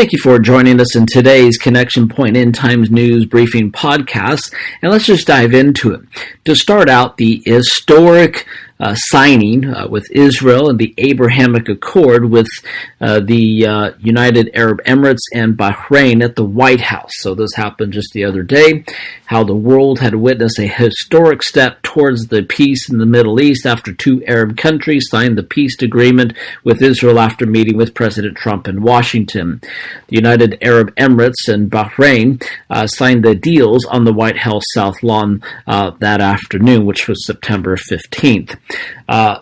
Thank you for joining us in today's Connection Point End Times News Briefing podcast, and let's just dive into it. To start out, the historic signing with Israel and the Abrahamic Accord with the United Arab Emirates and Bahrain at the White House. So this happened just the other day, how the world had witnessed a historic step towards the peace in the Middle East after two Arab countries signed the peace agreement with Israel after meeting with President Trump in Washington. The United Arab Emirates and Bahrain signed the deals on the White House South Lawn that afternoon, which was September 15th.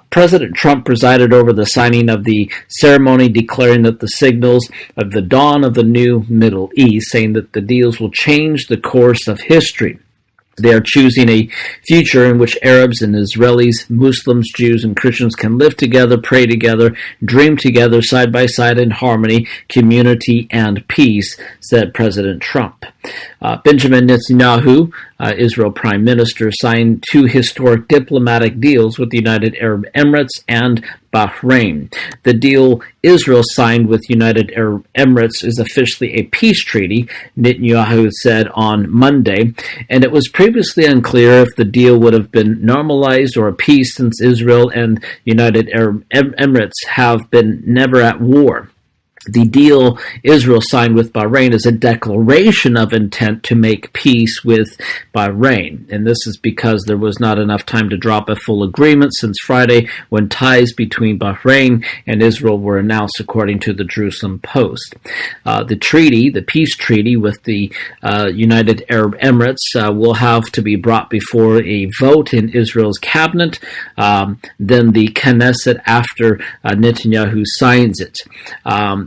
President Trump presided over the signing of the ceremony, declaring that the signals of the dawn of the new Middle East, saying that the deals will change the course of history. They are choosing a future in which Arabs and Israelis, Muslims, Jews, and Christians can live together, pray together, dream together, side by side in harmony, community, and peace, said President Trump. Benjamin Netanyahu, Israel Prime Minister, signed two historic diplomatic deals with the United Arab Emirates and Bahrain. The deal Israel signed with United Arab Emirates is officially a peace treaty, Netanyahu said on Monday, and it was previously unclear if the deal would have been normalized or a peace since Israel and United Arab Emirates have been never at war. The deal Israel signed with Bahrain is a declaration of intent to make peace with Bahrain, and this is because there was not enough time to drop a full agreement since Friday when ties between Bahrain and Israel were announced, according to the Jerusalem Post. The peace treaty with the United Arab Emirates will have to be brought before a vote in Israel's cabinet, then the Knesset after Netanyahu signs it.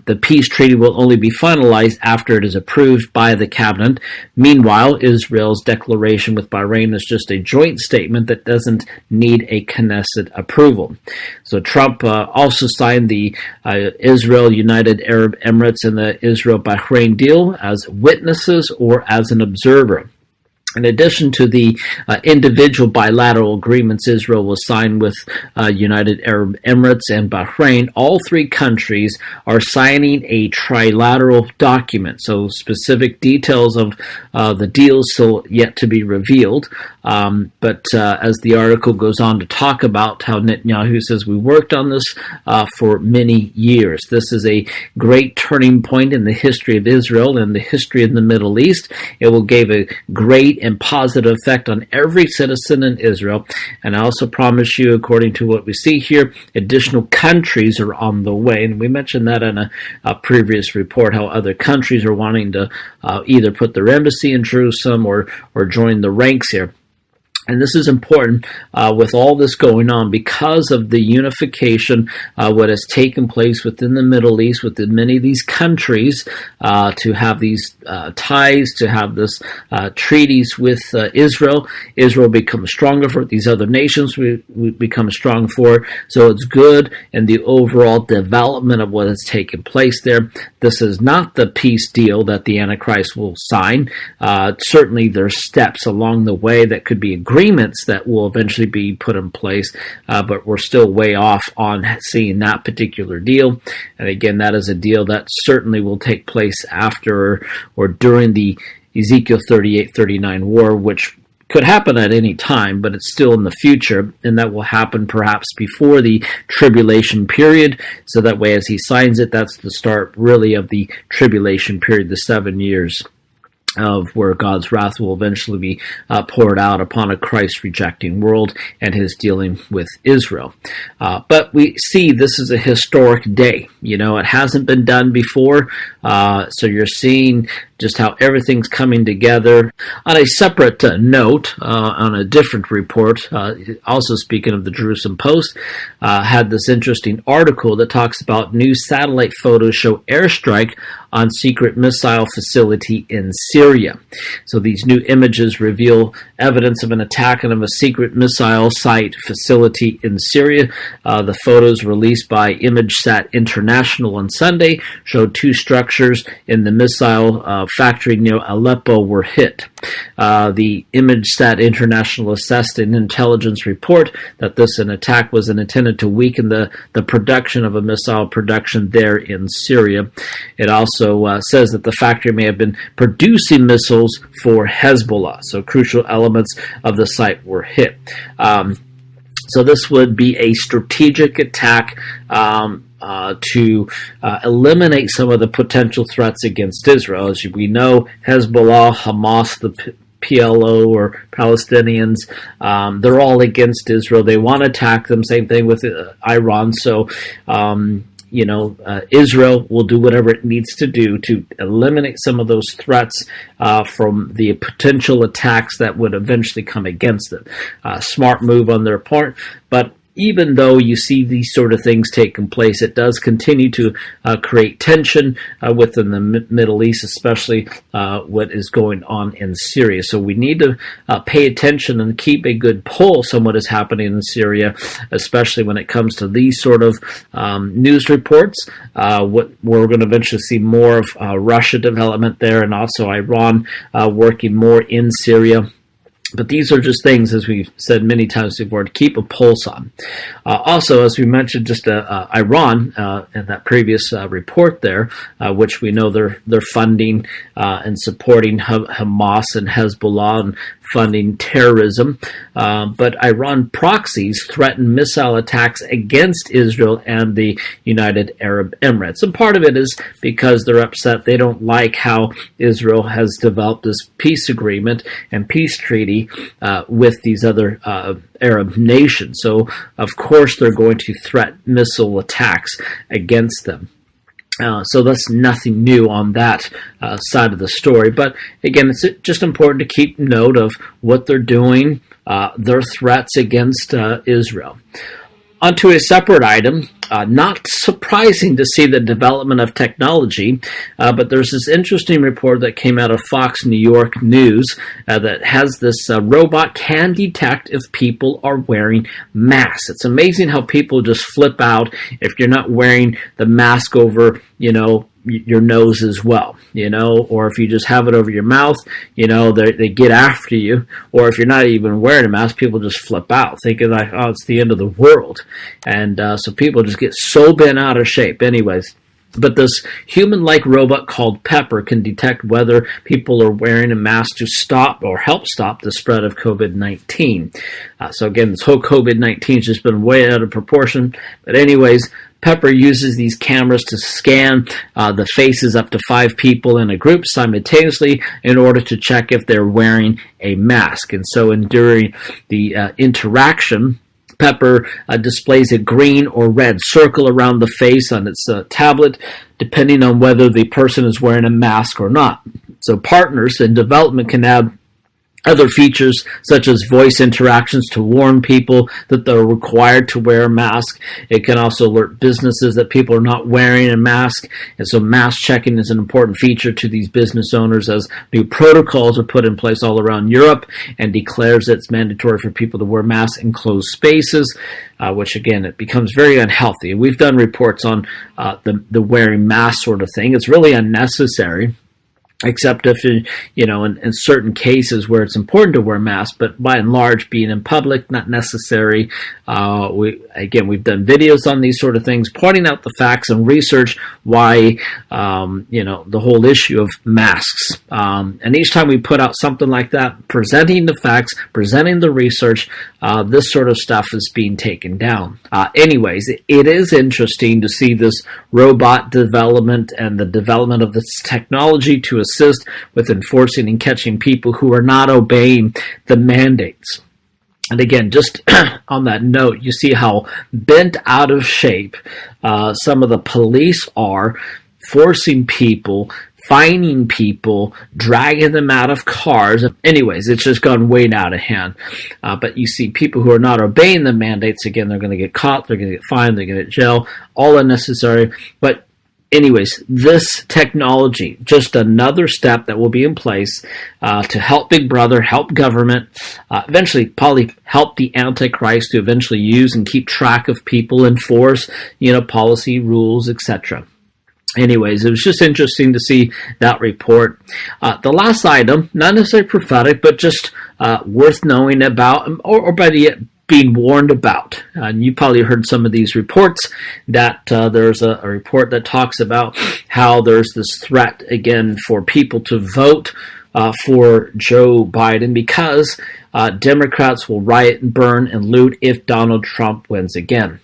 The peace treaty will only be finalized after it is approved by the cabinet. Meanwhile, Israel's declaration with Bahrain is just a joint statement that doesn't need a Knesset approval. So Trump also signed the Israel, United Arab Emirates, and the Israel-Bahrain deal as witnesses or as an observer. In addition to the individual bilateral agreements Israel will sign with United Arab Emirates and Bahrain, all three countries are signing a trilateral document. So specific details of the deals still yet to be revealed. But as the article goes on to talk about how Netanyahu says, we worked on this for many years. This is a great turning point in the history of Israel and the history of the Middle East. It will give a great and positive effect on every citizen in Israel. And I also promise you, according to what we see here, additional countries are on the way. And we mentioned that in a previous report, how other countries are wanting to either put their embassy in Jerusalem or join the ranks here. And this is important with all this going on because of the unification, what has taken place within the Middle East, within many of these countries, to have these ties, to have this treaties with Israel. Israel becomes stronger for it. These other nations we become strong for. So it's good in the overall development of what has taken place there. This is not the peace deal that the Antichrist will sign. Certainly there's steps along the way that could be agreements that will eventually be put in place, but we're still way off on seeing that particular deal. And again, that is a deal that certainly will take place after or during the Ezekiel 38-39 war, which could happen at any time, but it's still in the future, and that will happen perhaps before the tribulation period. So that way, as he signs it, that's the start really of the tribulation period, the 7 years of where God's wrath will eventually be poured out upon a Christ-rejecting world and his dealing with Israel. But we see this is a historic day. You know, it hasn't been done before, so you're seeing just how everything's coming together. On a separate note, on a different report, also speaking of the Jerusalem Post, had this interesting article that talks about new satellite photos show airstrike on secret missile facility in Syria. So these new images reveal evidence of an attack on a secret missile site facility in Syria. The photos released by ImageSat International on Sunday showed two structures in the missile factory near Aleppo were hit. The ImageSat International assessed an intelligence report that this an attack was intended to weaken the production of a missile production there in Syria. It also also says that the factory may have been producing missiles for Hezbollah. So crucial elements of the site were hit. So this would be a strategic attack to eliminate some of the potential threats against Israel. As we know, Hezbollah, Hamas, the PLO or Palestinians, they're all against Israel. They want to attack them. Same thing with Iran. So, Israel will do whatever it needs to do to eliminate some of those threats from the potential attacks that would eventually come against it. Smart move on their part, but even though you see these sort of things taking place, it does continue to create tension within the Middle East, especially what is going on in Syria. So we need to pay attention and keep a good pulse on what is happening in Syria, especially when it comes to these sort of news reports. We're going to eventually see more of Russia development there, and also Iran working more in Syria. But these are just things, as we've said many times before, to keep a pulse on. Also, as we mentioned, just Iran in that previous report there, which we know they're funding and supporting Hamas and Hezbollah and funding terrorism. But Iran proxies threaten missile attacks against Israel and the United Arab Emirates. And part of it is because they're upset. They don't like how Israel has developed this peace agreement and peace treaty with these other Arab nations. So, of course, they're going to threaten missile attacks against them. So that's nothing new on that side of the story. But again, it's just important to keep note of what they're doing, their threats against Israel. Onto a separate item, not surprising to see the development of technology, but there's this interesting report that came out of Fox New York News that has this robot can detect if people are wearing masks. It's amazing how people just flip out if you're not wearing the mask over, your nose as well, or if you just have it over your mouth, they get after you. Or if you're not even wearing a mask, people just flip out thinking like, oh, it's the end of the world. And so people just get so bent out of shape. Anyways, but this human-like robot called Pepper can detect whether people are wearing a mask to stop or help stop the spread of COVID-19. So again, this whole COVID-19 has just been way out of proportion. But anyways, Pepper uses these cameras to scan the faces up to 5 people in a group simultaneously in order to check if they're wearing a mask. And so during the interaction, Pepper displays a green or red circle around the face on its tablet, depending on whether the person is wearing a mask or not. So partners in development can add other features such as voice interactions to warn people that they're required to wear a mask. It can also alert businesses that people are not wearing a mask. And so mask checking is an important feature to these business owners as new protocols are put in place all around Europe and declares that it's mandatory for people to wear masks in closed spaces, which again, it becomes very unhealthy. We've done reports on the wearing mask sort of thing. It's really unnecessary, except if, in certain cases where it's important to wear masks, but by and large, being in public, not necessary. We've done videos on these sort of things, pointing out the facts and research why, the whole issue of masks. And each time we put out something like that, presenting the facts, presenting the research, this sort of stuff is being taken down. Anyways, it is interesting to see this robot development and the development of this technology to assist with enforcing and catching people who are not obeying the mandates. And again, just on that note, you see how bent out of shape some of the police are, forcing people, fining people, dragging them out of cars. Anyways, it's just gone way out of hand. But you see people who are not obeying the mandates, again, they're going to get caught, they're going to get fined, they're going to get jail, all unnecessary. But anyways, this technology, just another step that will be in place to help Big Brother, help government, eventually probably help the Antichrist to eventually use and keep track of people, enforce, policy, rules, etc. Anyways, it was just interesting to see that report. The last item, not necessarily prophetic, but just worth knowing about, or being warned about. And you probably heard some of these reports that there's a report that talks about how there's this threat again for people to vote for Joe Biden because Democrats will riot and burn and loot if Donald Trump wins again.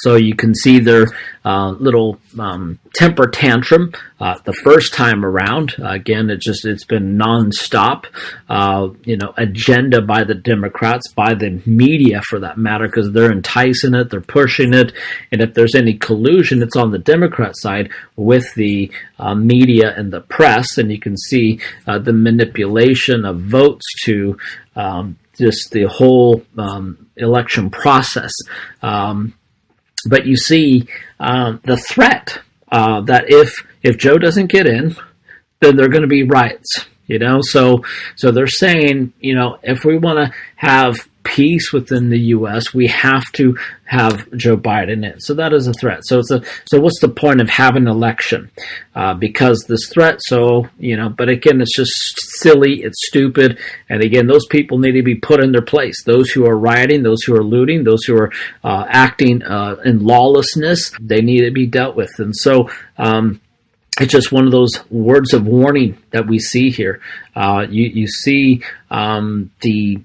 So you can see their little temper tantrum the first time around. Again, it's been nonstop, agenda by the Democrats, by the media for that matter, because they're enticing it, they're pushing it, and if there's any collusion, it's on the Democrat side with the media and the press, and you can see the manipulation of votes to just the whole election process. But you see the threat that if Joe doesn't get in, then there are going to be riots. So they're saying, if we want to have peace within the U.S., we have to have Joe Biden in. So that is a threat. So what's the point of having an election? Because this threat. But again, it's just silly. It's stupid. And again, those people need to be put in their place. Those who are rioting, those who are looting, those who are acting in lawlessness, they need to be dealt with. And so, it's just one of those words of warning that we see here. You see the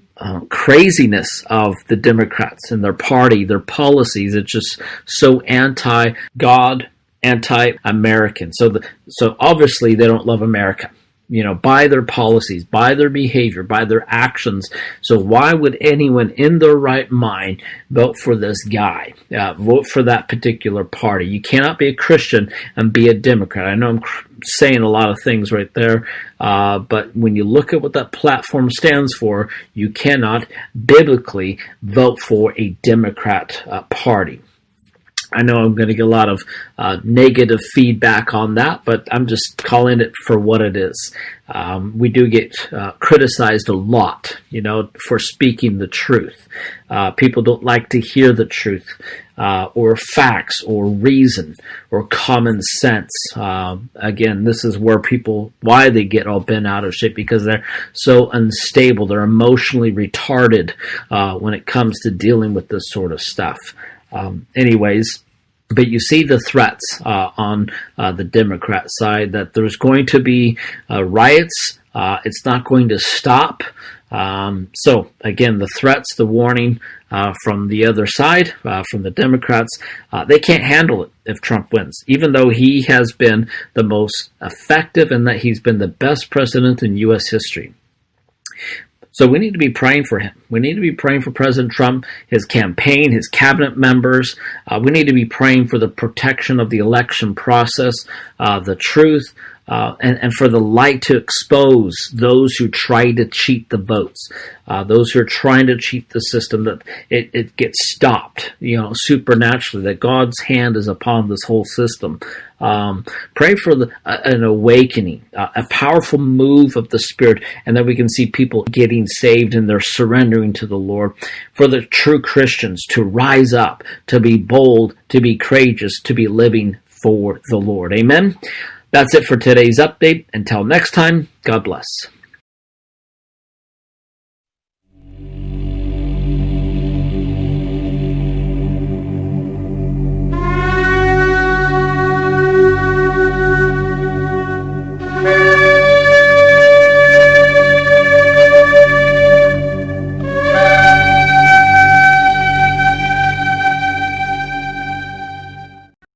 craziness of the Democrats and their party, their policies. It's just so anti-God, anti-American. So obviously they don't love America, by their policies, by their behavior, by their actions. So why would anyone in their right mind vote for this guy, vote for that particular party? You cannot be a Christian and be a Democrat. I know I'm saying a lot of things right there, but when you look at what that platform stands for, you cannot biblically vote for a Democrat party. I know I'm going to get a lot of negative feedback on that, but I'm just calling it for what it is. We do get criticized a lot, for speaking the truth. People don't like to hear the truth, or facts, or reason, or common sense. Again, this is where why they get all bent out of shape, because they're so unstable. They're emotionally retarded when it comes to dealing with this sort of stuff. But you see the threats on the Democrat side that there's going to be riots. It's not going to stop. So again, the threats, the warning from the other side, from the Democrats, they can't handle it if Trump wins, even though he has been the most effective and that he's been the best president in U.S. history. So we need to be praying for him. We need to be praying for President Trump, his campaign, his cabinet members. We need to be praying for the protection of the election process, the truth, and for the light to expose those who try to cheat the votes, those who are trying to cheat the system, that it gets stopped, supernaturally, that God's hand is upon this whole system. Pray for an awakening, a powerful move of the Spirit, and that we can see people getting saved and they're surrendering to the Lord. For the true Christians to rise up, to be bold, to be courageous, to be living for the Lord. Amen. That's it for today's update. Until next time, God bless.